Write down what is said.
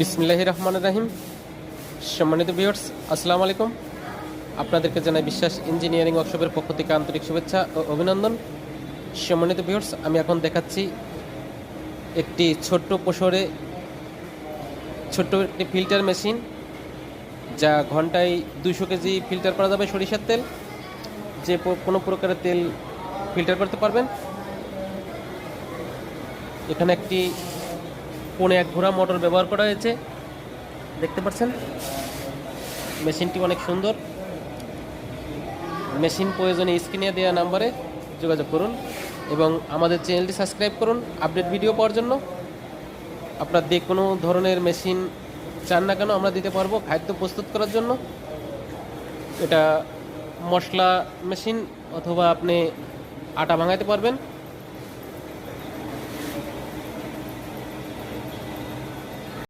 বিসমিল্লাহির রহমানির রহিম। সম্মানিত ভিউয়ার্স, আসসালামু আলাইকুম। আপনাদেরকে জানাই বিশ্বাস ইঞ্জিনিয়ারিং ওয়ার্কশপের পক্ষ থেকে আন্তরিক শুভেচ্ছা ও অভিনন্দন। সম্মানিত ভিউয়ার্স, আমি এখন দেখাচ্ছি একটি ছোট্ট একটি ফিল্টার মেশিন, যা ঘন্টায় 200 কেজি ফিল্টার করা যাবে সরিষার তেল। যে কোনো প্রকারের তেল ফিল্টার করতে পারবেন। এখানে একটি 1.5 ঘোড়া মোটর ব্যবহার করা হয়েছে, দেখতে পাচ্ছেন। মেশিনটি অনেক সুন্দর। মেশিন প্রয়োজনে স্ক্রিনে দেওয়া নাম্বারে যোগাযোগ করুন এবং আমাদের চ্যানেলটি সাবস্ক্রাইব করুন আপডেট ভিডিও পাওয়ার জন্য। আপনার যে কোনো ধরনের মেশিন চান না কেন আমরা দিতে পারবো খাদ্য প্রস্তুত করার জন্য। এটা মশলা মেশিন, অথবা আপনি আটা ভাঙাইতে পারবেন।